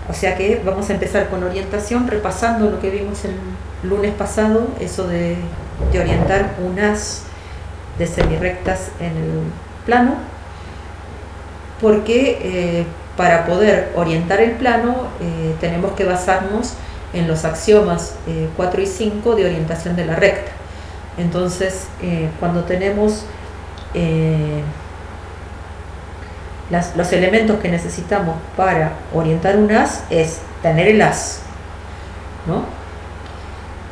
O sea que vamos a empezar con orientación, repasando lo que vimos el lunes pasado, eso de orientar un haz de semirrectas en el plano, porque para poder orientar el plano tenemos que basarnos en los axiomas 4 y 5 de orientación de la recta. Entonces, cuando tenemos los elementos que necesitamos para orientar un haz es tener el haz, ¿no?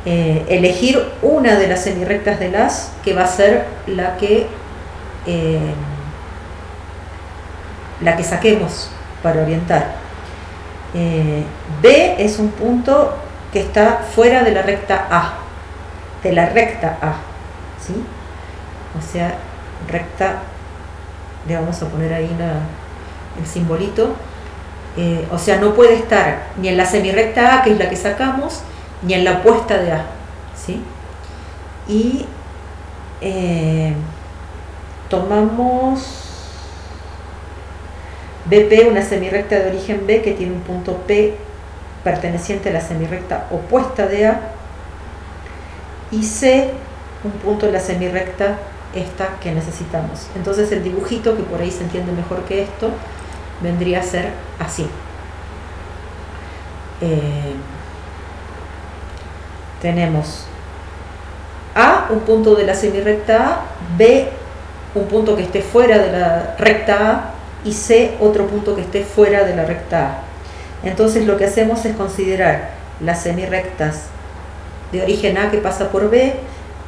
Elegir una de las semirrectas del haz, que va a ser la que saquemos para orientar. B es un punto que está fuera de la recta A, ¿sí? O sea, recta, le vamos a poner ahí el simbolito, o sea, no puede estar ni en la semirrecta A, que es la que sacamos, ni en la opuesta de A, ¿sí? Y tomamos BP, una semirrecta de origen B que tiene un punto P perteneciente a la semirrecta opuesta de A, y C, un punto en la semirrecta esta que necesitamos. Entonces el dibujito, que por ahí se entiende mejor que esto, vendría a ser así. Tenemos A, un punto de la semirrecta A, B, un punto que esté fuera de la recta A, y C, otro punto que esté fuera de la recta A. Entonces lo que hacemos es considerar las semirrectas de origen A que pasa por B,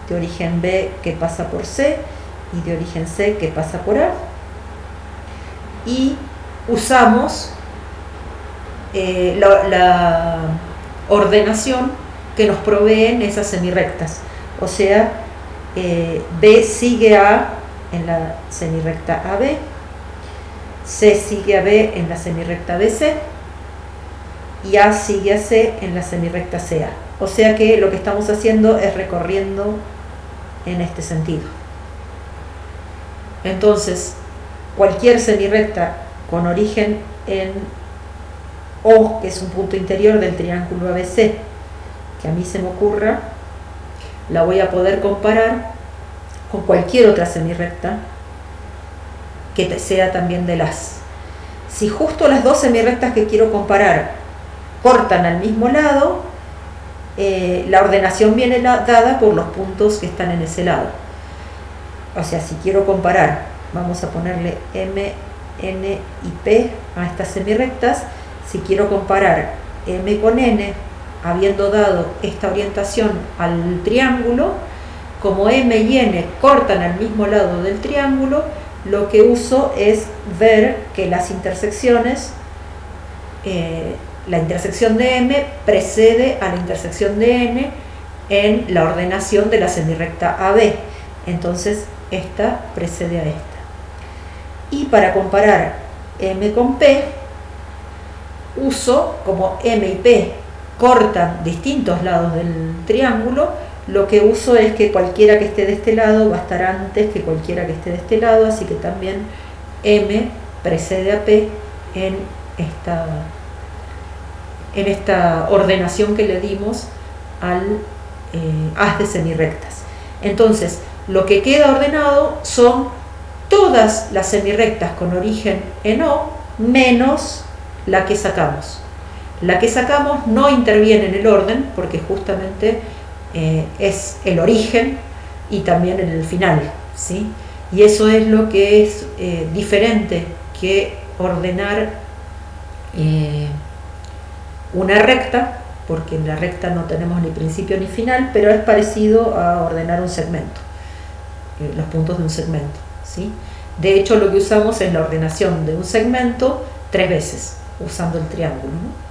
de origen B que pasa por C y de origen C que pasa por A, y usamos la ordenación que nos proveen esas semirrectas. O sea, B sigue a A en la semirrecta AB, C sigue a B en la semirrecta BC y A sigue a C en la semirrecta CA. O sea que lo que estamos haciendo es recorriendo en este sentido. Entonces, cualquier semirrecta con origen en O, que es un punto interior del triángulo ABC, que a mí se me ocurra, la voy a poder comparar con cualquier otra semirrecta que sea también del haz. Si justo las dos semirrectas que quiero comparar cortan al mismo lado, la ordenación viene dada por los puntos que están en ese lado. O sea, si quiero comparar, vamos a ponerle M, N y P a estas semirrectas. Si quiero comparar M con N, habiendo dado esta orientación al triángulo, como M y N cortan al mismo lado del triángulo, lo que uso es ver que las intersecciones, la intersección de M precede a la intersección de N en la ordenación de la semirrecta AB. Entonces esta precede a esta. Y para comparar M con P, uso, como M y P cortan distintos lados del triángulo, lo que uso es que cualquiera que esté de este lado va a estar antes que cualquiera que esté de este lado, así que también M precede a P en esta ordenación que le dimos al haz de semirrectas. Entonces, lo que queda ordenado son todas las semirrectas con origen en O, menos la que sacamos. La que sacamos no interviene en el orden, porque justamente es el origen y también en el final, ¿sí? Y eso es lo que es diferente que ordenar una recta, porque en la recta no tenemos ni principio ni final, pero es parecido a ordenar un segmento, los puntos de un segmento, ¿sí? De hecho, lo que usamos es la ordenación de un segmento 3 veces, usando el triángulo, ¿no?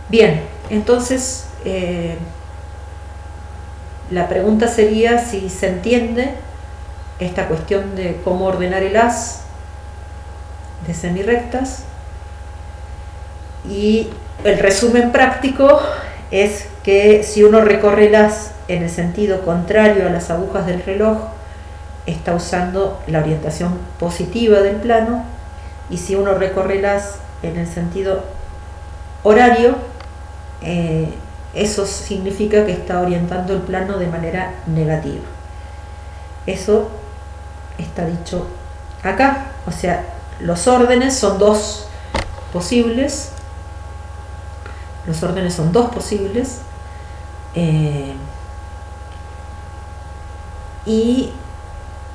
Bien, entonces la pregunta sería si se entiende esta cuestión de cómo ordenar el haz de semirrectas, y el resumen práctico es que si uno recorre el haz en el sentido contrario a las agujas del reloj, está usando la orientación positiva del plano, y si uno recorre el haz en el sentido horario, eso significa que está orientando el plano de manera negativa. Eso está dicho acá, o sea, los órdenes son dos posibles. Los órdenes son dos posibles. Y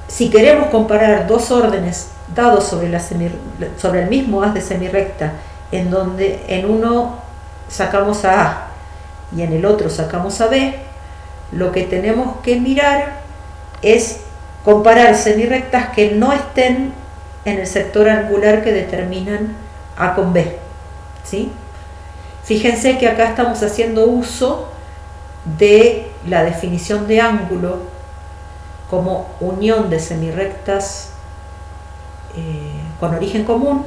si queremos comparar dos órdenes dados sobre el mismo haz de semirrecta, en donde en uno sacamos a A y en el otro sacamos a B, lo que tenemos que mirar es comparar semirrectas que no estén en el sector angular que determinan A con B, ¿sí? Fíjense que acá estamos haciendo uso de la definición de ángulo como unión de semirrectas con origen común,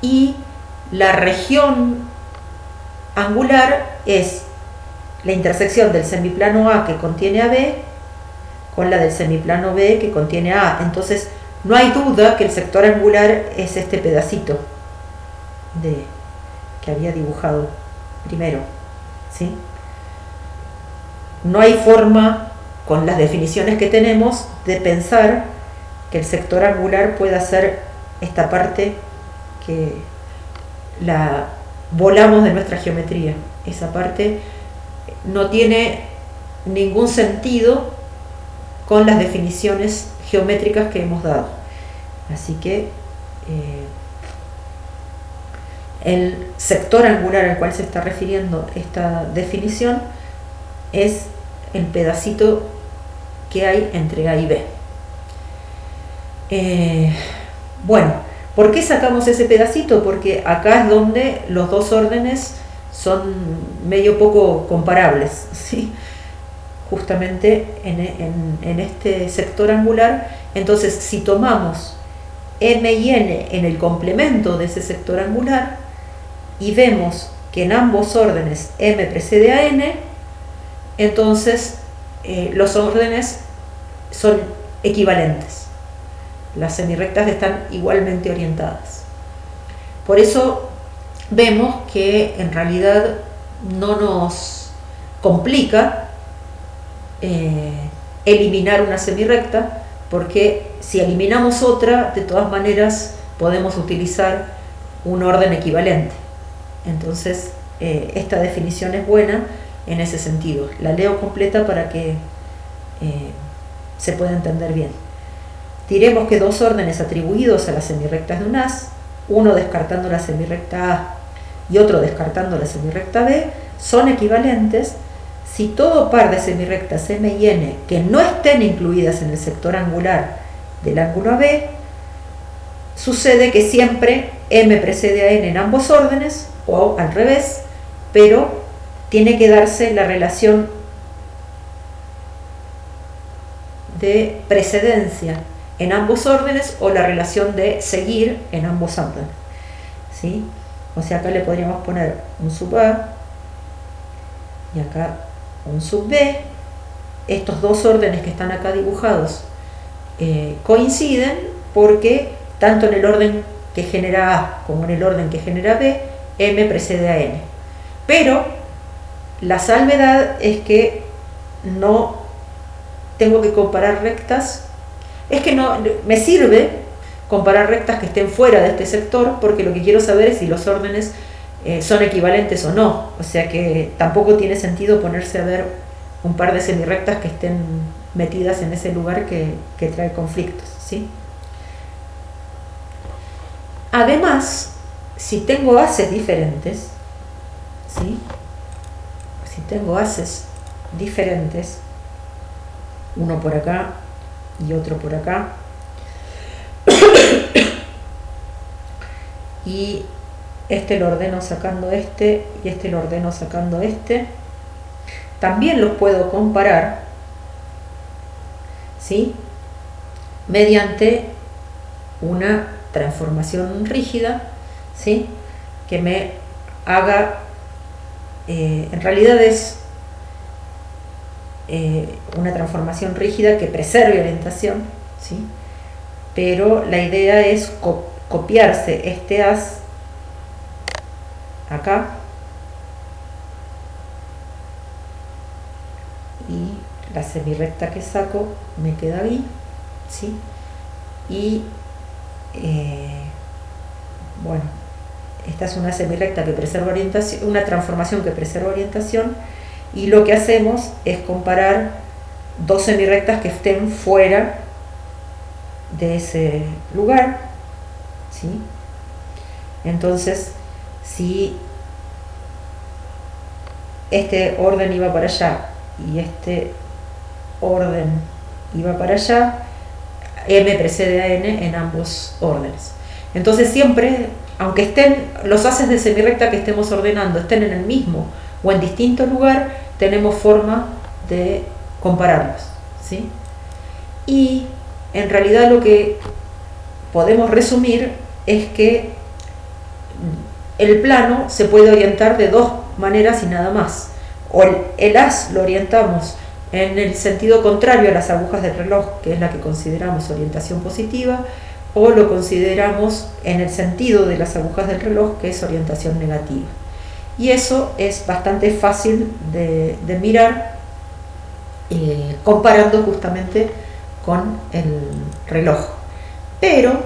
y la región angular es la intersección del semiplano A que contiene a B con la del semiplano B que contiene a A. Entonces no hay duda que el sector angular es este pedacito que había dibujado primero, ¿sí? No hay forma, con las definiciones que tenemos, de pensar que el sector angular pueda ser esta parte que la volamos de nuestra geometría. Esa parte no tiene ningún sentido con las definiciones geométricas que hemos dado. Así que el sector angular al cual se está refiriendo esta definición es el pedacito que hay entre A y B. Bueno, ¿por qué sacamos ese pedacito? Porque acá es donde los dos órdenes son medio poco comparables, ¿sí? Justamente en este sector angular. Entonces, si tomamos M y N en el complemento de ese sector angular y vemos que en ambos órdenes M precede a N, entonces los órdenes son equivalentes. Las semirrectas están igualmente orientadas. Por eso vemos que en realidad no nos complica eliminar una semirrecta, porque si eliminamos otra, de todas maneras podemos utilizar un orden equivalente. Entonces esta definición es buena en ese sentido. La leo completa para que se pueda entender bien. Diremos que dos órdenes atribuidos a las semirrectas de un haz, uno descartando la semirrecta A y otro descartando la semirrecta B, son equivalentes si todo par de semirrectas M y N que no estén incluidas en el sector angular del ángulo AB, sucede que siempre M precede a N en ambos órdenes, o al revés, pero tiene que darse la relación de precedencia en ambos órdenes o la relación de seguir en ambos órdenes, ¿sí? O sea, acá le podríamos poner un sub A y acá un sub B. Estos dos órdenes que están acá dibujados coinciden porque tanto en el orden que genera A como en el orden que genera B, M precede a N. Pero la salvedad es que no tengo que comparar rectas. Es que no me sirve comparar rectas que estén fuera de este sector, porque lo que quiero saber es si los órdenes son equivalentes o no. O sea que tampoco tiene sentido ponerse a ver un par de semirrectas que estén metidas en ese lugar que trae conflictos, ¿sí? Además, si tengo haces diferentes, ¿sí? Si tengo haces diferentes, uno por acá y otro por acá, y este lo ordeno sacando este y este lo ordeno sacando este, también los puedo comparar, ¿sí? Mediante una transformación rígida, ¿sí? Que me haga, en realidad es una transformación rígida que preserve orientación, ¿sí? Pero la idea es copiarse este haz acá, y la semirrecta que saco me queda ahí, ¿sí? Y bueno, esta es una semirrecta que preserva orientación, una transformación que preserva orientación, y lo que hacemos es comparar dos semirrectas que estén fuera de ese lugar, ¿sí? Entonces, si este orden iba para allá y este orden iba para allá, M precede a N en ambos órdenes. Entonces siempre, aunque estén los haces de semirrecta que estemos ordenando, estén en el mismo o en distinto lugar, tenemos forma de compararlos, ¿sí? Y en realidad lo que podemos resumir es que el plano se puede orientar de dos maneras y nada más. O el haz lo orientamos en el sentido contrario a las agujas del reloj, que es la que consideramos orientación positiva, o lo consideramos en el sentido de las agujas del reloj, que es orientación negativa. Y eso es bastante fácil de mirar comparando justamente con el reloj. Pero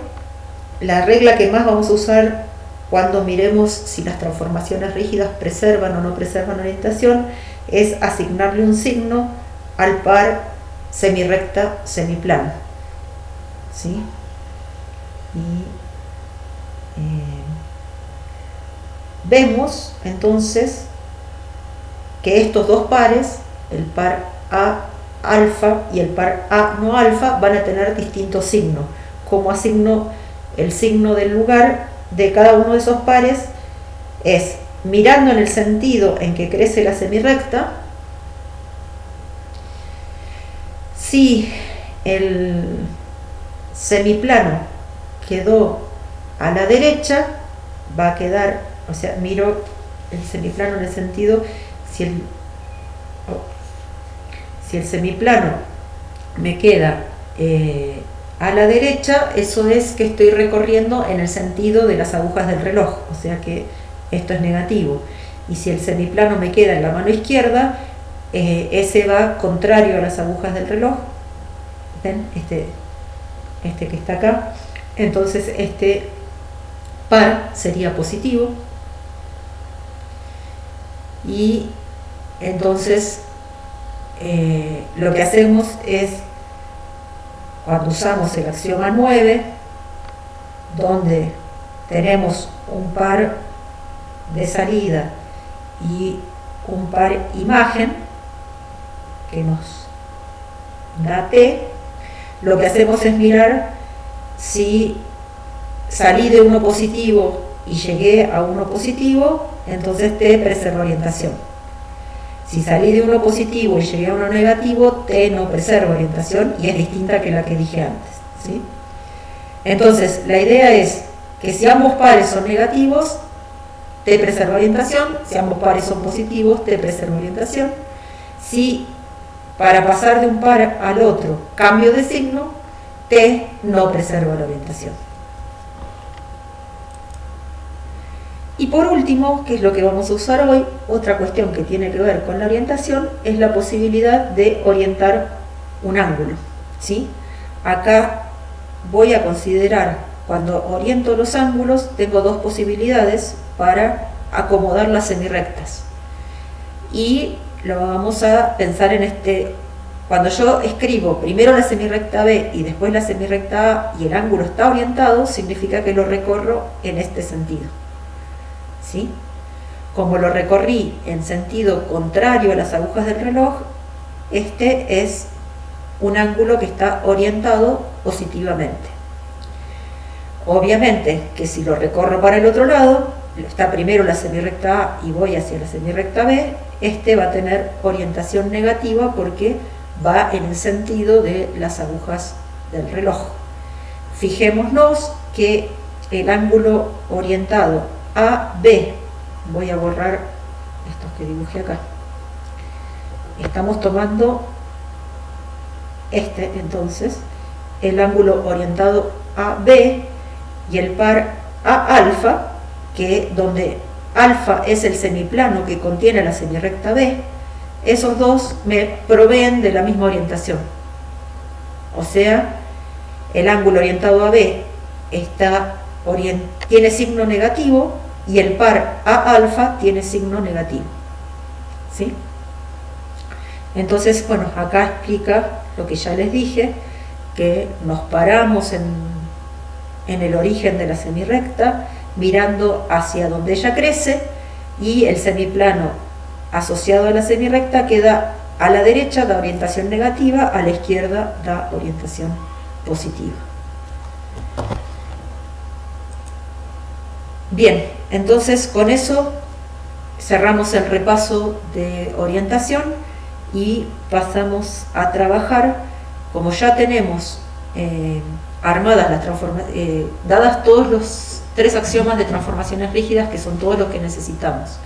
la regla que más vamos a usar cuando miremos si las transformaciones rígidas preservan o no preservan orientación es asignarle un signo al par semirrecta semiplano, ¿sí? Y vemos entonces que estos dos pares, el par A alfa y el par A no alfa, van a tener distintos signos. Como asigno el signo del lugar de cada uno de esos pares es mirando en el sentido en que crece la semirrecta. Si el semiplano quedó a la derecha, va a quedar, o sea, miro el semiplano en el sentido, si el semiplano me queda a la derecha, eso es que estoy recorriendo en el sentido de las agujas del reloj, o sea que esto es negativo. Y si el semiplano me queda en la mano izquierda, ese va contrario a las agujas del reloj. ¿Ven? Este que está acá. Entonces este par sería positivo. Y entonces lo que hacemos es, cuando usamos el axioma 9, donde tenemos un par de salida y un par imagen que nos da T, lo que hacemos es mirar si salí de uno positivo y llegué a uno positivo, entonces T preserva orientación. Si salí de uno positivo y llegué a uno negativo, T no preserva orientación y es distinta que la que dije antes, ¿sí? Entonces, la idea es que si ambos pares son negativos, T preserva orientación. Si ambos pares son positivos, T preserva orientación. Si para pasar de un par al otro cambio de signo, T no preserva la orientación. Y por último, que es lo que vamos a usar hoy, otra cuestión que tiene que ver con la orientación es la posibilidad de orientar un ángulo, ¿sí? Acá voy a considerar, cuando oriento los ángulos, tengo dos posibilidades para acomodar las semirrectas. Y lo vamos a pensar en cuando yo escribo primero la semirrecta B y después la semirrecta A y el ángulo está orientado, significa que lo recorro en este sentido, ¿sí? Como lo recorrí en sentido contrario a las agujas del reloj, este es un ángulo que está orientado positivamente. Obviamente que si lo recorro para el otro lado, está primero la semirrecta A y voy hacia la semirrecta B, este va a tener orientación negativa porque va en el sentido de las agujas del reloj. Fijémonos que el ángulo orientado AB, voy a borrar estos que dibujé acá, estamos tomando entonces el ángulo orientado AB y el par A alfa, que donde alfa es el semiplano que contiene la semirrecta B, esos dos me proveen de la misma orientación. O sea, el ángulo orientado a B tiene signo negativo y el par A alfa tiene signo negativo. ¿Sí? Entonces, bueno, acá explica lo que ya les dije, que nos paramos en el origen de la semirrecta, mirando hacia donde ella crece, y el semiplano asociado a la semirrecta queda a la derecha, da orientación negativa, a la izquierda da orientación positiva. Bien, entonces con eso cerramos el repaso de orientación y pasamos a trabajar. Como ya tenemos armadas las dadas todos los 3 axiomas de transformaciones rígidas, que son todos los que necesitamos,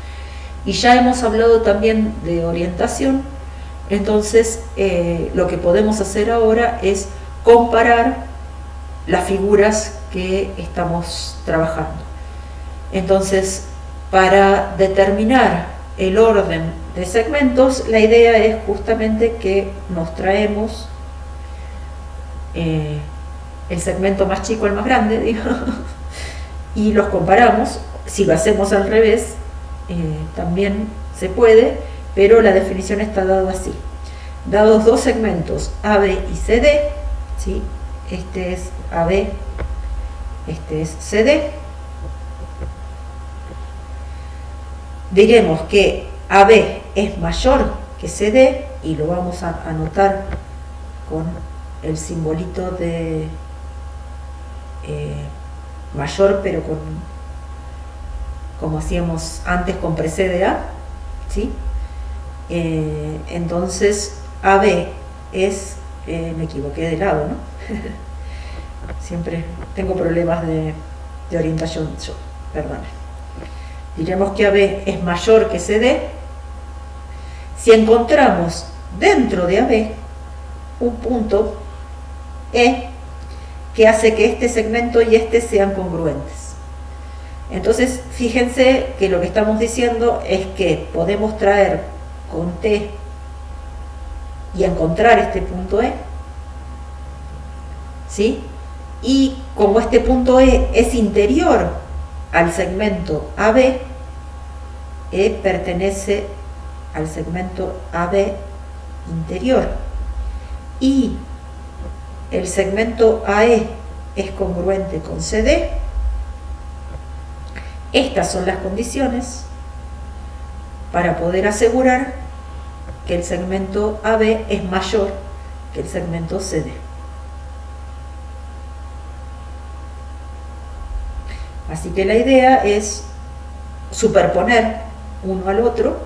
y ya hemos hablado también de orientación, entonces lo que podemos hacer ahora es comparar las figuras que estamos trabajando. Entonces, para determinar el orden de segmentos, la idea es justamente que nos traemos el segmento más chico al más grande, digamos, y los comparamos. Si lo hacemos al revés, también se puede, pero la definición está dada así. Dados 2 segmentos AB y CD, ¿sí? Este es AB, este es CD, diremos que AB es mayor que CD, y lo vamos a anotar con el simbolito de mayor, pero como hacíamos antes con precede A, ¿sí? Entonces AB es, me equivoqué de lado, ¿no? Siempre tengo problemas de orientación yo, perdón. Diremos que AB es mayor que CD si encontramos dentro de AB un punto E que hace que este segmento y este sean congruentes. Entonces, fíjense que lo que estamos diciendo es que podemos traer con T y encontrar este punto E, ¿sí? Y como este punto E es interior al segmento AB, E pertenece al segmento AB interior, y el segmento AE es congruente con CD. Estas son las condiciones para poder asegurar que el segmento AB es mayor que el segmento CD. Así que la idea es superponer uno al otro,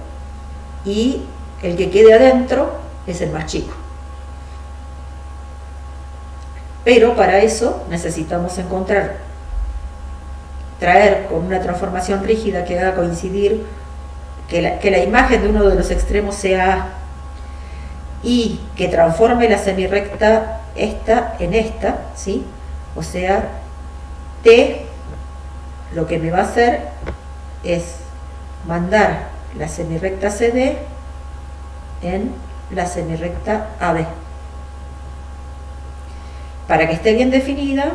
y el que quede adentro es el más chico. Pero para eso necesitamos traer con una transformación rígida que haga coincidir, que la imagen de uno de los extremos sea A, y que transforme la semirrecta esta en esta, ¿sí? O sea, T lo que me va a hacer es mandar la semirrecta CD en la semirrecta AB. Para que esté bien definida,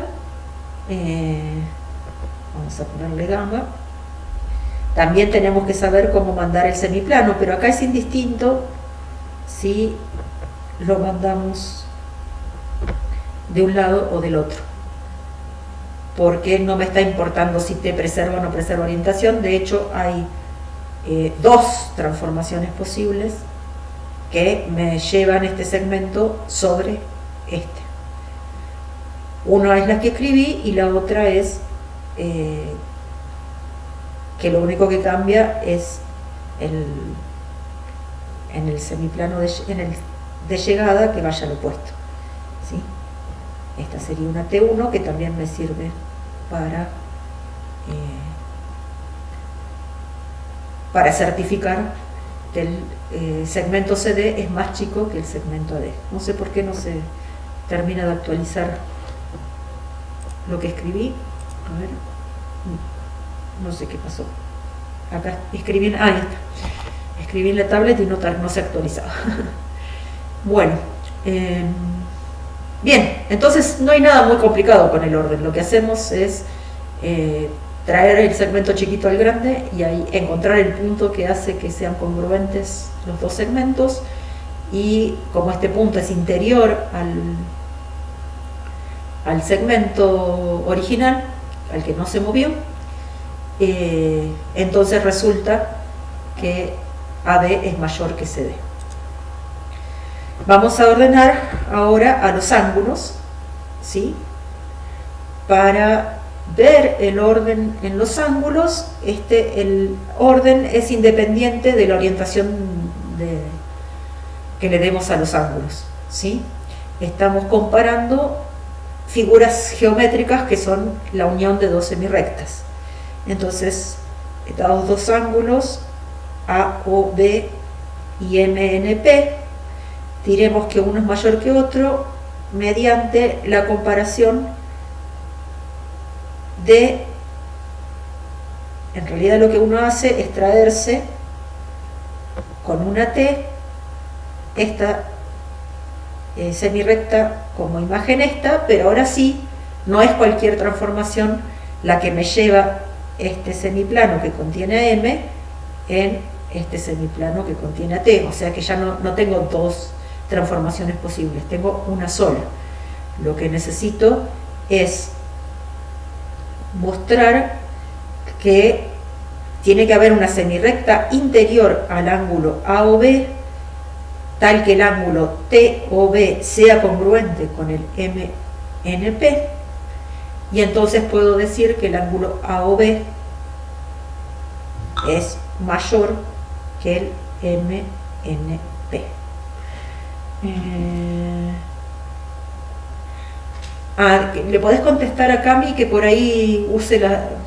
vamos a ponerle gamma. También tenemos que saber cómo mandar el semiplano, pero acá es indistinto si lo mandamos de un lado o del otro, porque no me está importando si T preserva o no preserva orientación. De hecho, hay 2 transformaciones posibles que me llevan este segmento sobre este. Una es la que escribí y la otra es que lo único que cambia es en el semiplano de llegada, que vaya al opuesto, ¿sí? Esta sería una T1 que también me sirve para certificar que el segmento CD es más chico que el segmento AD. No sé por qué no se termina de actualizar lo que escribí. A ver, no sé qué pasó. acá escribí, ahí está, escribí en la tablet y no se actualizaba. Bueno, bien, entonces no hay nada muy complicado con el orden. Lo que hacemos es traer el segmento chiquito al grande y ahí encontrar el punto que hace que sean congruentes los dos segmentos, y como este punto es interior al segmento original, al que no se movió, entonces resulta que AD es mayor que CD. Vamos a ordenar ahora a los ángulos, ¿sí? Para ver el orden en los ángulos, el orden es independiente de la orientación que le demos a los ángulos, ¿sí? Estamos comparando figuras geométricas que son la unión de dos semirrectas. Entonces, dados dos ángulos, AOB y MNP, diremos que uno es mayor que otro mediante la comparación de, en realidad lo que uno hace es traerse con una T esta semirrecta como imagen esta, pero ahora sí, no es cualquier transformación la que me lleva este semiplano que contiene a M en este semiplano que contiene a T, o sea que ya no tengo dos transformaciones posibles, tengo una sola. Lo que necesito es mostrar que tiene que haber una semirrecta interior al ángulo AOB, tal que el ángulo TOB sea congruente con el MNP, y entonces puedo decir que el ángulo AOB es mayor que el MNP. Le podés contestar a Cami que por ahí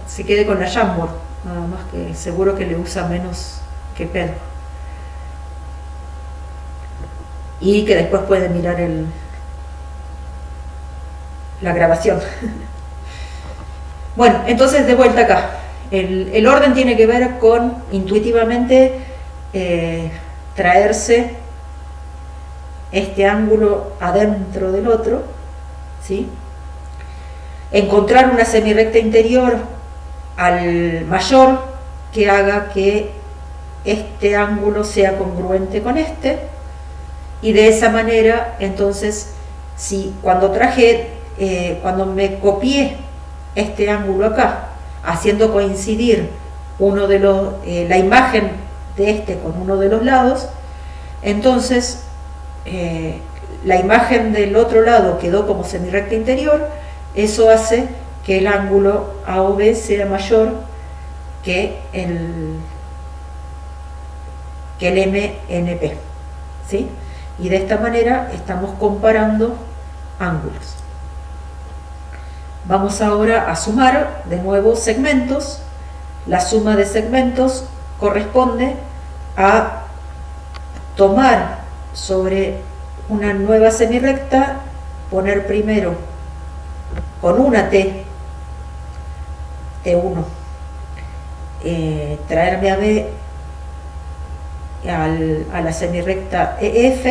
se quede con la Jamboard, nada más, que seguro que le usa menos que Pedro, y que después puede mirar la grabación. Bueno, entonces de vuelta acá, el orden tiene que ver con intuitivamente traerse este ángulo adentro del otro, ¿sí? Encontrar una semirrecta interior al mayor que haga que este ángulo sea congruente con este, y de esa manera, entonces, si cuando me copié este ángulo acá, haciendo coincidir la imagen de este con uno de los lados, entonces la imagen del otro lado quedó como semirrecta interior. Eso hace que el ángulo AOB sea mayor que el MNP, ¿sí? Y de esta manera estamos comparando ángulos. Vamos ahora a sumar de nuevo segmentos. La suma de segmentos corresponde a tomar sobre una nueva semirrecta, poner primero con una T1, traerme a B a la semirrecta EF,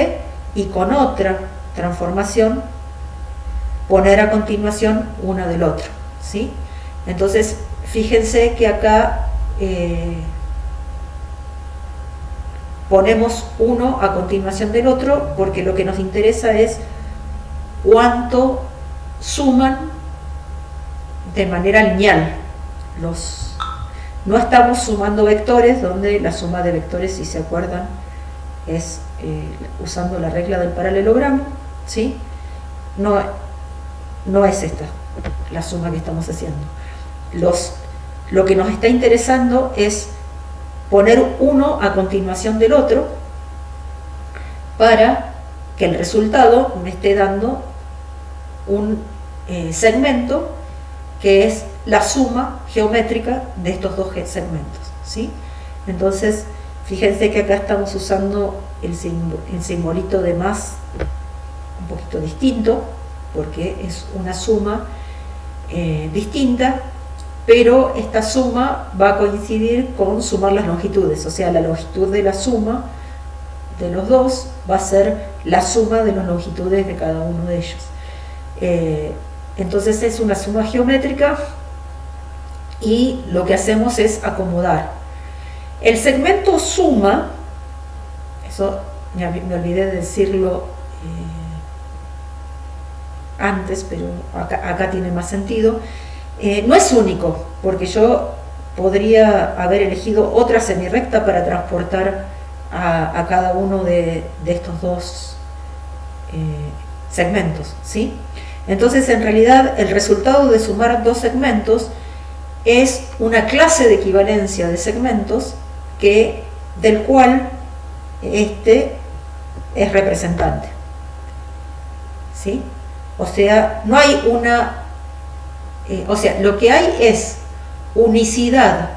y con otra transformación poner a continuación una del otro, ¿sí? Entonces fíjense que acá ponemos uno a continuación del otro porque lo que nos interesa es cuánto suman de manera lineal. No estamos sumando vectores, donde la suma de vectores, si se acuerdan, es usando la regla del paralelogramo, ¿sí? No es esta la suma que estamos haciendo. Lo que nos está interesando es poner uno a continuación del otro para que el resultado me esté dando un segmento que es la suma geométrica de estos dos segmentos, ¿sí? Entonces, fíjense que acá estamos usando el simbolito de más un poquito distinto, porque es una suma distinta, pero esta suma va a coincidir con sumar las longitudes, o sea, la longitud de la suma de los dos va a ser la suma de las longitudes de cada uno de ellos. Entonces es una suma geométrica y lo que hacemos es acomodar. El segmento suma, eso me olvidé de decirlo antes, pero acá tiene más sentido, no es único, porque yo podría haber elegido otra semirrecta para transportar a cada uno de estos dos segmentos, ¿sí? Entonces, en realidad, el resultado de sumar dos segmentos es una clase de equivalencia de segmentos del cual este es representante, ¿sí? O sea, no hay lo que hay es unicidad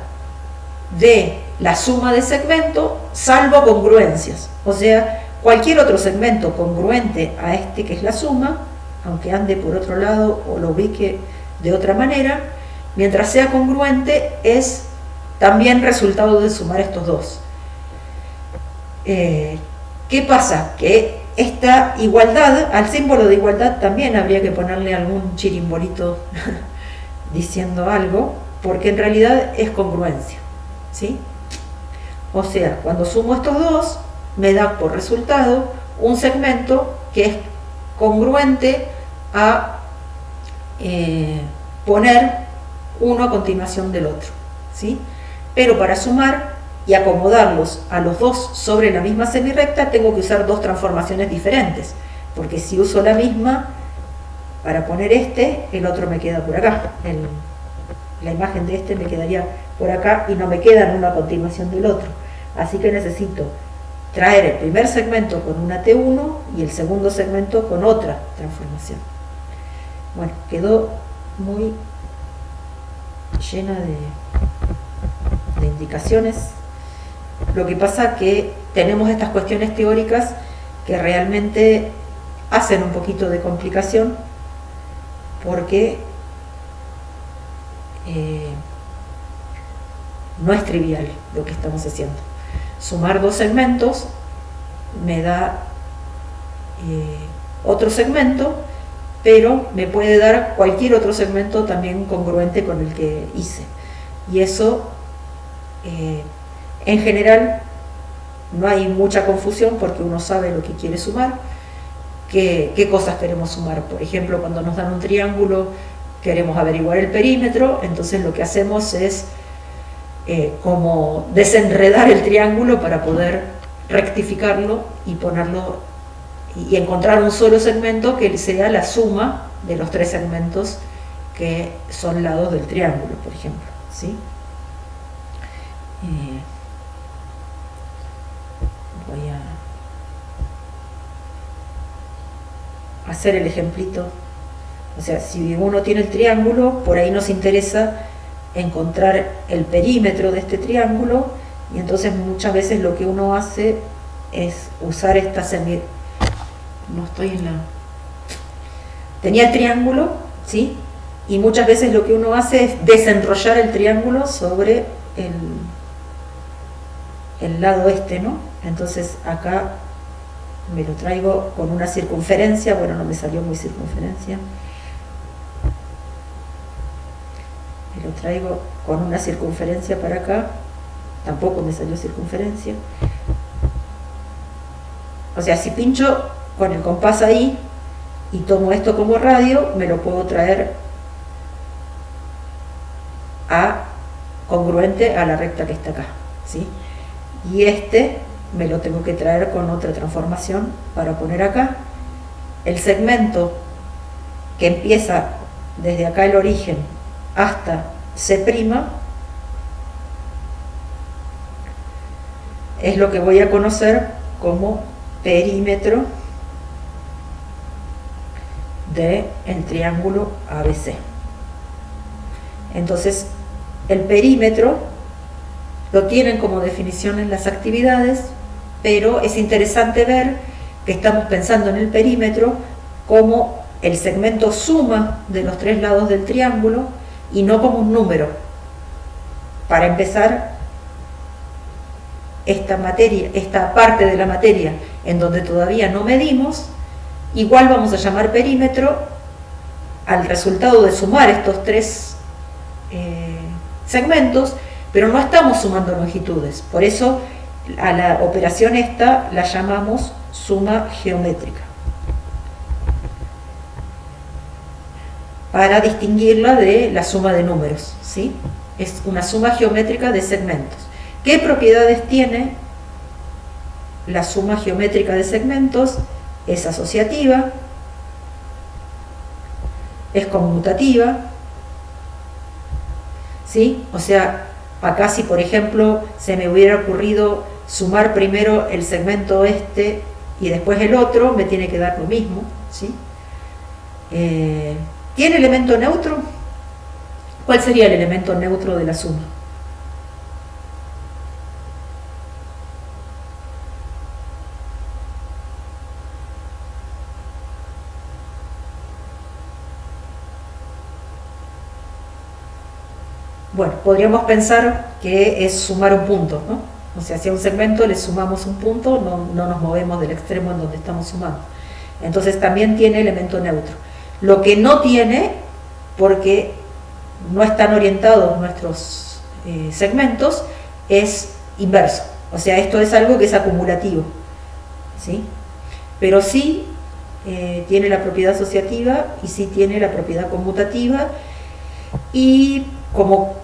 de la suma de segmento, salvo congruencias. O sea, cualquier otro segmento congruente a este que es la suma, aunque ande por otro lado o lo ubique de otra manera, mientras sea congruente es también resultado de sumar estos dos. ¿Qué pasa? Que esta igualdad, al símbolo de igualdad también habría que ponerle algún chirimbolito diciendo algo, porque en realidad es congruencia, ¿sí? O sea, cuando sumo estos dos, me da por resultado un segmento que es congruente a poner uno a continuación del otro, ¿sí? Pero para sumar y acomodarlos a los dos sobre la misma semirrecta, tengo que usar dos transformaciones diferentes, porque si uso la misma para poner el otro me queda por acá, la imagen de este me quedaría por acá y no me queda en una continuación del otro. Así que necesito traer el primer segmento con una T1 y el segundo segmento con otra transformación. Bueno, quedó muy llena de indicaciones. Lo que pasa que tenemos estas cuestiones teóricas que realmente hacen un poquito de complicación, porque no es trivial lo que estamos haciendo. Sumar dos segmentos me da otro segmento, pero me puede dar cualquier otro segmento también congruente con el que hice. Y eso, en general, no hay mucha confusión porque uno sabe lo que quiere sumar, qué cosas queremos sumar. Por ejemplo, cuando nos dan un triángulo, queremos averiguar el perímetro, entonces lo que hacemos es como desenredar el triángulo para poder rectificarlo y ponerlo y encontrar un solo segmento que sea la suma de los tres segmentos que son lados del triángulo, por ejemplo, ¿sí? Voy a hacer el ejemplito. O sea, si uno tiene el triángulo, por ahí nos interesa encontrar el perímetro de este triángulo, y entonces muchas veces lo que uno hace es usar esta tenía el triángulo, ¿sí? Y muchas veces lo que uno hace es desenrollar el triángulo sobre el lado este, ¿no? Entonces acá me lo traigo con una circunferencia, bueno, no me salió muy circunferencia, me lo traigo con una circunferencia para acá, tampoco me salió circunferencia. O sea, si pincho con el compás ahí y tomo esto como radio, me lo puedo traer congruente a la recta que está acá, ¿sí? Y me lo tengo que traer con otra transformación para poner acá. El segmento que empieza desde acá el origen hasta C' es lo que voy a conocer como perímetro del triángulo ABC. Entonces, el perímetro lo tienen como definición en las actividades, pero es interesante ver que estamos pensando en el perímetro como el segmento suma de los tres lados del triángulo, y no como un número. Para empezar, esta parte de la materia en donde todavía no medimos, igual vamos a llamar perímetro al resultado de sumar estos tres segmentos, pero no estamos sumando longitudes. Por eso a la operación esta la llamamos suma geométrica, para distinguirla de la suma de números, ¿sí? Es una suma geométrica de segmentos. ¿Qué propiedades tiene la suma geométrica de segmentos? Es asociativa, es conmutativa, ¿sí? O sea, acá si por ejemplo se me hubiera ocurrido sumar primero el segmento este y después el otro, me tiene que dar lo mismo, ¿sí? ¿Tiene elemento neutro? ¿Cuál sería el elemento neutro de la suma? Bueno, podríamos pensar que es sumar un punto, ¿no? O sea, si a un segmento le sumamos un punto, no nos movemos del extremo en donde estamos sumando. Entonces también tiene elemento neutro. Lo que no tiene, porque no están orientados nuestros segmentos, es inverso. O sea, esto es algo que es acumulativo, ¿sí? Pero sí tiene la propiedad asociativa y sí tiene la propiedad conmutativa, y como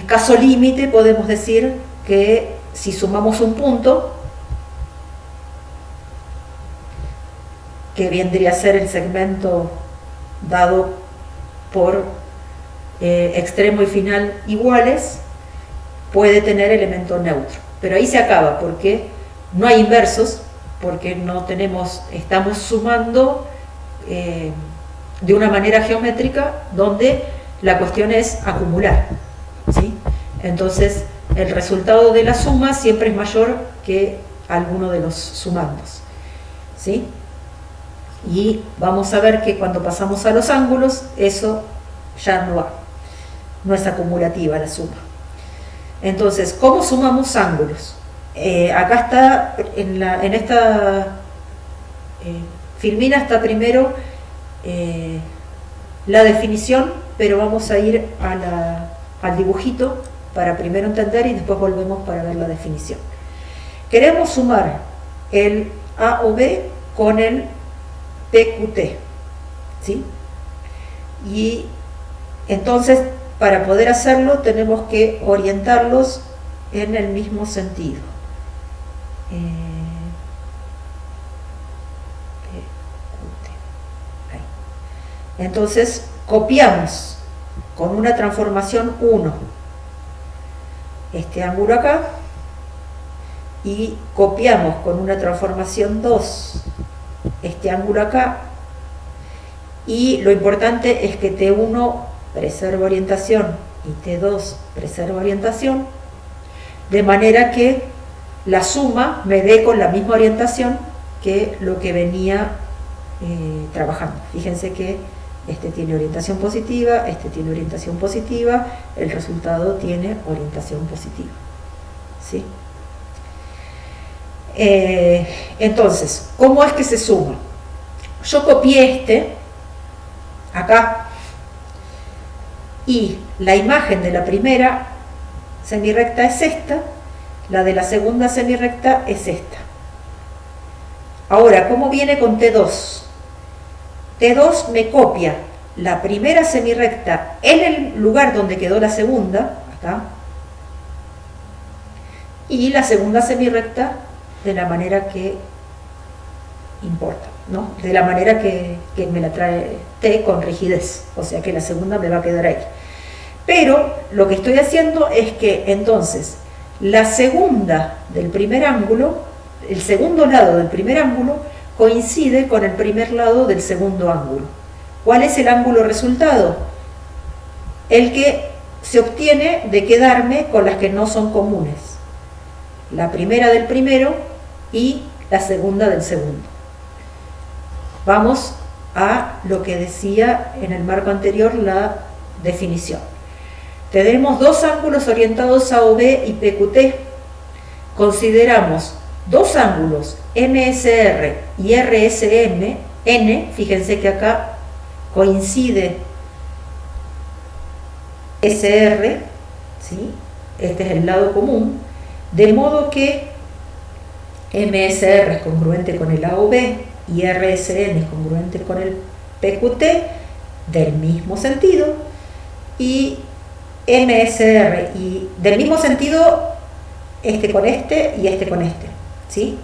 caso límite podemos decir que si sumamos un punto, que vendría a ser el segmento dado por extremo y final iguales, puede tener elemento neutro. Pero ahí se acaba, porque no hay inversos, porque no tenemos, estamos sumando de una manera geométrica donde la cuestión es acumular, ¿sí? Entonces el resultado de la suma siempre es mayor que alguno de los sumandos, ¿sí? Y vamos a ver que cuando pasamos a los ángulos, eso ya no es acumulativa la suma. Entonces, ¿cómo sumamos ángulos? Acá está, en esta filmina está primero la definición, pero vamos a ir al dibujito para primero entender y después volvemos para ver la definición. Queremos sumar el A o B con el PQT, ¿sí? Y entonces, para poder hacerlo, tenemos que orientarlos en el mismo sentido. Entonces, copiamos con una transformación 1 este ángulo acá, y copiamos con una transformación 2 este ángulo acá, y lo importante es que T1 preserva orientación y T2 preserva orientación, de manera que la suma me dé con la misma orientación que lo que venía trabajando. Fíjense que este tiene orientación positiva, este tiene orientación positiva, el resultado tiene orientación positiva, ¿sí? Entonces, ¿cómo es que se suma? Yo copié este acá, y la imagen de la primera semirrecta es esta, la de la segunda semirrecta es esta. Ahora, ¿cómo viene con T2? T2 me copia la primera semirrecta en el lugar donde quedó la segunda, acá, y la segunda semirrecta de la manera que importa, ¿no? De la manera que me la trae T con rigidez, o sea que la segunda me va a quedar ahí. Pero lo que estoy haciendo es que entonces la segunda del primer ángulo, el segundo lado del primer ángulo, coincide con el primer lado del segundo ángulo. ¿Cuál es el ángulo resultado? El que se obtiene de quedarme con las que no son comunes. La primera del primero y la segunda del segundo. Vamos a lo que decía en el marco anterior la definición. Tenemos dos ángulos orientados a OB y PQT. Consideramos dos ángulos MSR y RSM, N, fíjense que acá coincide SR, ¿sí? Este es el lado común, de modo que MSR es congruente con el AOB y RSN es congruente con el PQT del mismo sentido, y MSR y del mismo sentido este con este y este con este, ¿sí?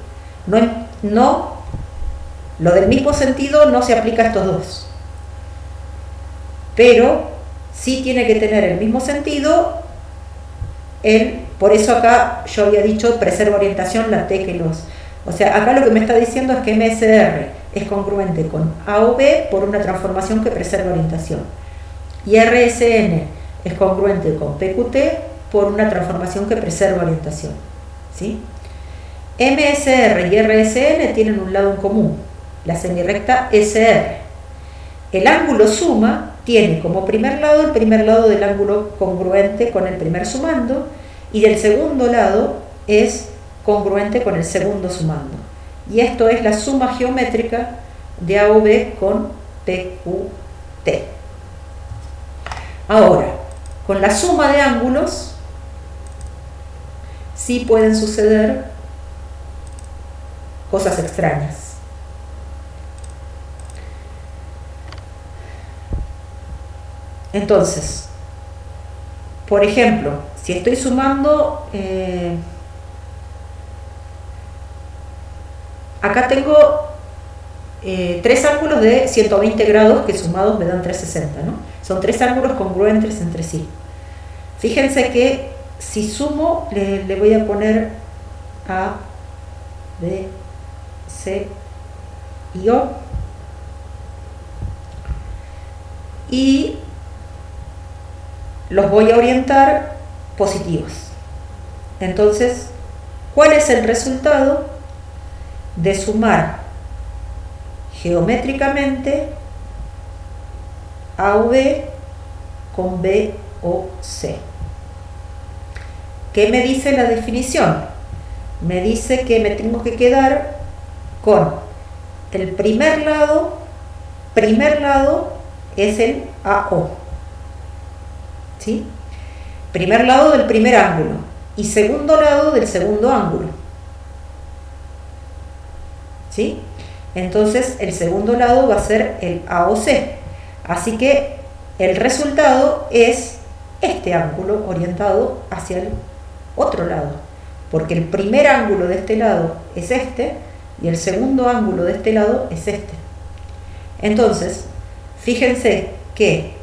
No, lo del mismo sentido no se aplica a estos dos, pero sí tiene que tener el mismo sentido. Por eso acá yo había dicho preserva orientación la T que los... O sea, acá lo que me está diciendo es que MSR es congruente con AOB por una transformación que preserva orientación. Y RSN es congruente con PQT por una transformación que preserva orientación, ¿sí? MSR y RSN tienen un lado en común, la semirrecta SR. El ángulo suma tiene como primer lado el primer lado del ángulo congruente con el primer sumando, y del segundo lado es congruente con el segundo sumando. Y esto es la suma geométrica de AOB con PQT. Ahora, con la suma de ángulos sí pueden suceder cosas extrañas. Entonces, por ejemplo, si estoy sumando, acá tengo tres ángulos de 120 grados que sumados me dan 360, ¿no? Son tres ángulos congruentes entre sí. Fíjense que si sumo, le voy a poner A, B, C y O. Y los voy a orientar positivos. Entonces, ¿cuál es el resultado de sumar geométricamente AOB con BOC? ¿Qué me dice la definición? Me dice que me tengo que quedar con el primer lado es el AO, ¿sí? Primer lado del primer ángulo y segundo lado del segundo ángulo, ¿sí? Entonces el segundo lado va a ser el AOC, así que el resultado es este ángulo orientado hacia el otro lado, porque el primer ángulo de este lado es este y el segundo ángulo de este lado es este. Entonces, fíjense que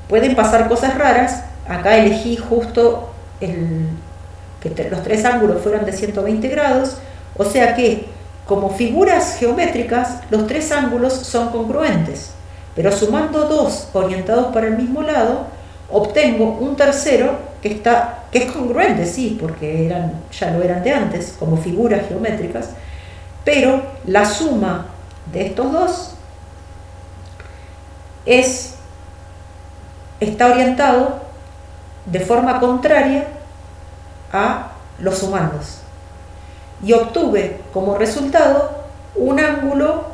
pueden pasar cosas raras. Acá elegí justo que los tres ángulos fueran de 120 grados, o sea que como figuras geométricas los tres ángulos son congruentes, pero sumando dos orientados para el mismo lado obtengo un tercero que es congruente, sí, porque ya lo eran de antes como figuras geométricas, pero la suma de estos dos está orientado de forma contraria a los sumandos, y obtuve como resultado un ángulo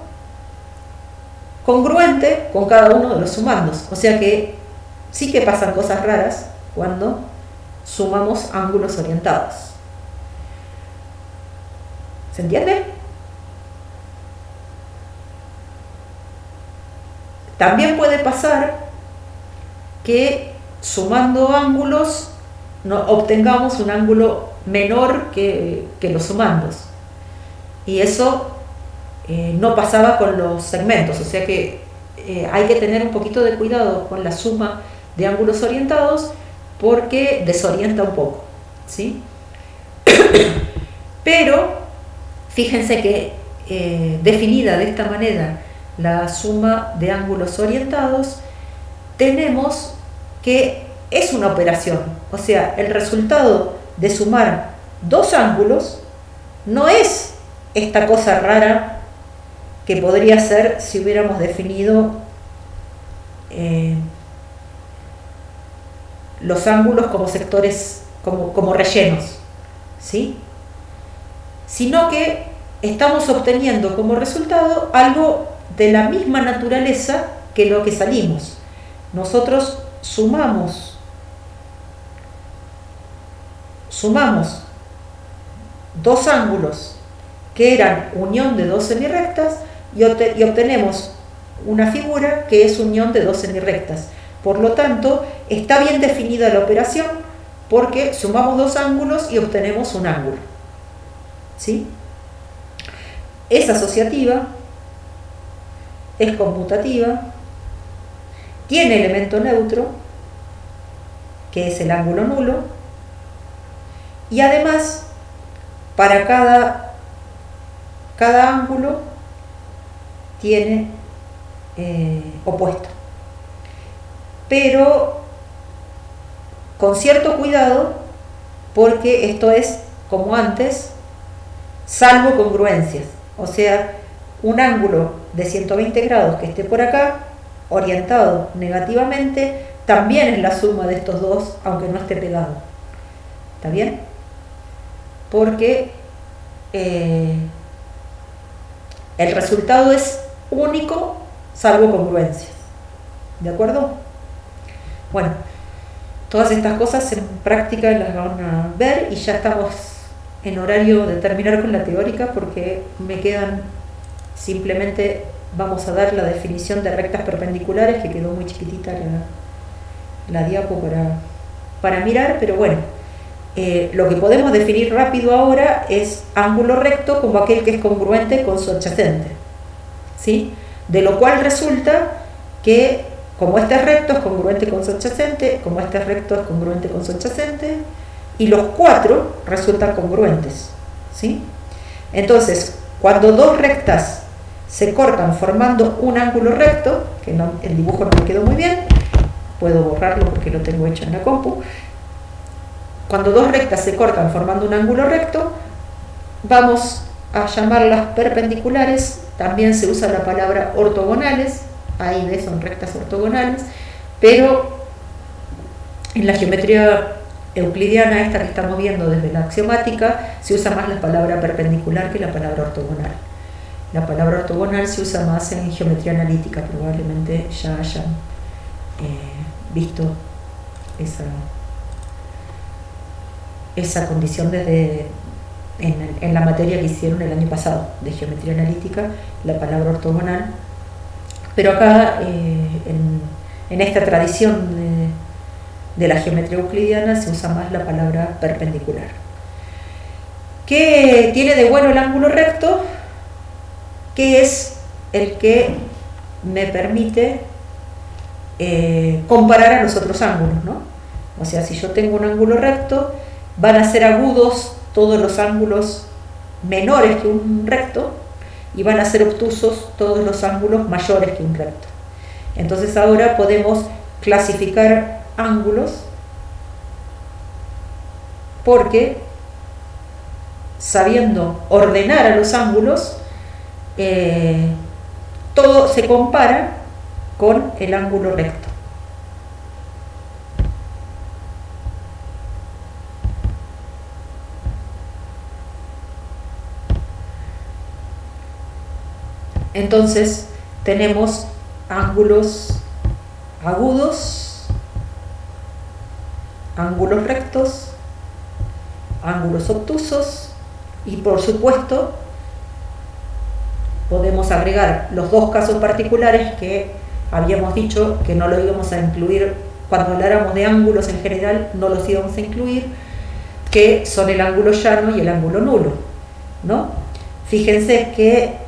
congruente con cada uno de los sumandos. O sea que sí que pasan cosas raras cuando sumamos ángulos orientados. ¿Se entiende? También puede pasar que sumando ángulos obtengamos un ángulo menor que los sumandos, y eso no pasaba con los segmentos, o sea que hay que tener un poquito de cuidado con la suma de ángulos orientados porque desorienta un poco, ¿sí? Pero fíjense que definida de esta manera la suma de ángulos orientados, tenemos que es una operación, o sea, el resultado de sumar dos ángulos no es esta cosa rara que podría ser si hubiéramos definido los ángulos como sectores, como rellenos, ¿sí? Sino que estamos obteniendo como resultado algo de la misma naturaleza que lo que salimos. Nosotros sumamos dos ángulos que eran unión de dos semirrectas y obtenemos una figura que es unión de dos semirrectas. Por lo tanto, está bien definida la operación porque sumamos dos ángulos y obtenemos un ángulo, ¿sí? Es asociativa, es conmutativa, tiene elemento neutro, que es el ángulo nulo, y además, para cada ángulo tiene opuesto. Pero con cierto cuidado, porque esto es, como antes, salvo congruencias. O sea, un ángulo de 120 grados que esté por acá, orientado negativamente, también es la suma de estos dos, aunque no esté pegado. ¿Está bien? Porque el resultado es único, salvo congruencias. ¿De acuerdo? Bueno, todas estas cosas en práctica las van a ver y ya estamos en horario de terminar con la teórica porque me quedan, simplemente vamos a dar la definición de rectas perpendiculares, que quedó muy chiquitita la diapo para mirar, pero bueno, lo que podemos definir rápido ahora es ángulo recto como aquel que es congruente con su adyacente, ¿sí? De lo cual resulta que como este es recto es congruente con su adyacente, como este es recto es congruente con su adyacente, y los cuatro resultan congruentes, ¿sí? Entonces, cuando dos rectas se cortan formando un ángulo recto, que no, el dibujo no me quedó muy bien, puedo borrarlo porque lo tengo hecho en la compu. Cuando dos rectas se cortan formando un ángulo recto, vamos a llamarlas perpendiculares. También se usa la palabra ortogonales. A y B son rectas ortogonales, pero en la geometría euclidiana, esta que estamos viendo desde la axiomática, se usa más la palabra perpendicular que la palabra ortogonal. La palabra ortogonal se usa más en geometría analítica, probablemente ya hayan visto esa condición en la materia que hicieron el año pasado de geometría analítica, la palabra ortogonal. Pero acá, en esta tradición de la geometría euclidiana, se usa más la palabra perpendicular. ¿Qué tiene de bueno el ángulo recto? Que es el que me permite comparar a los otros ángulos, ¿no? O sea, si yo tengo un ángulo recto, van a ser agudos todos los ángulos menores que un recto, y van a ser obtusos todos los ángulos mayores que un recto. Entonces ahora podemos clasificar ángulos porque, sabiendo ordenar a los ángulos, todo se compara con el ángulo recto. Entonces tenemos ángulos agudos, ángulos rectos, ángulos obtusos, y por supuesto podemos agregar los dos casos particulares que habíamos dicho que no lo íbamos a incluir cuando habláramos de ángulos en general, no los íbamos a incluir, que son el ángulo llano y el ángulo nulo, ¿no? Fíjense que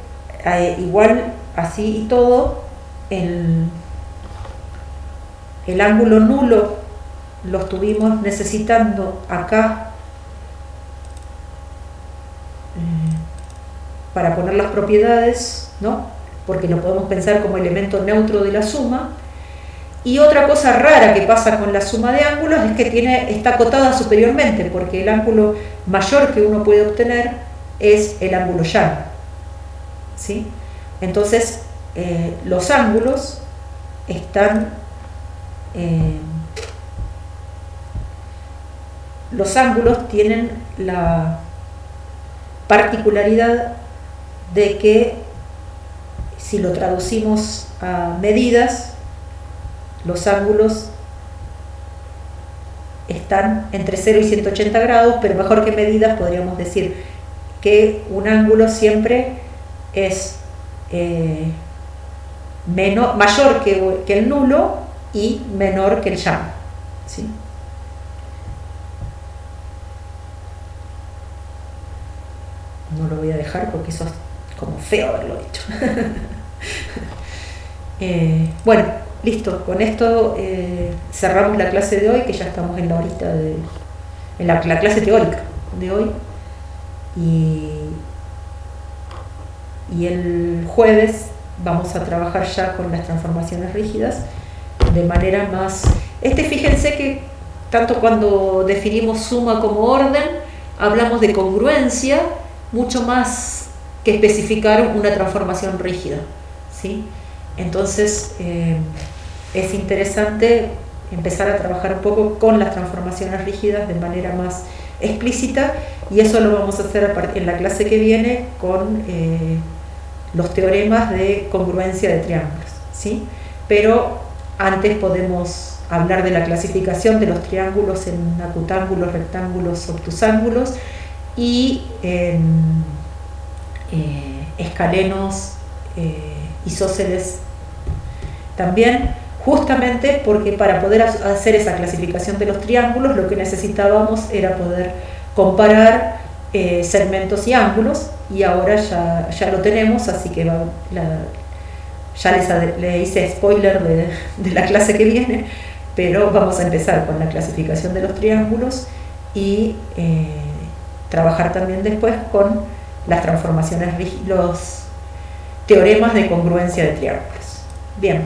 igual así y todo, el ángulo nulo lo estuvimos necesitando acá para poner las propiedades, ¿no? Porque lo podemos pensar como elemento neutro de la suma. Y otra cosa rara que pasa con la suma de ángulos es que está acotada superiormente, porque el ángulo mayor que uno puede obtener es el ángulo llano, ¿sí? Entonces los ángulos están los ángulos tienen la particularidad de que si lo traducimos a medidas, los ángulos están entre 0 y 180 grados, pero mejor que medidas podríamos decir que un ángulo siempre es mayor que el nulo y menor que el llano, ¿sí? No lo voy a dejar porque eso es como feo haberlo hecho. Bueno, listo, con esto cerramos la clase de hoy, que ya estamos en la horita en la clase teórica de hoy, y el jueves vamos a trabajar ya con las transformaciones rígidas de manera más... Fíjense que tanto cuando definimos suma como orden, hablamos de congruencia, mucho más que especificar una transformación rígida, ¿sí? Entonces es interesante empezar a trabajar un poco con las transformaciones rígidas de manera más explícita, y eso lo vamos a hacer en la clase que viene con los teoremas de congruencia de triángulos, ¿sí? Pero antes podemos hablar de la clasificación de los triángulos en acutángulos, rectángulos, obtusángulos, y escalenos, isósceles también, justamente porque para poder hacer esa clasificación de los triángulos lo que necesitábamos era poder comparar segmentos y ángulos, y ahora ya lo tenemos, así que ya le hice spoiler de la clase que viene, pero vamos a empezar con la clasificación de los triángulos y trabajar también después con las transformaciones, los teoremas de congruencia de triángulos. Bien.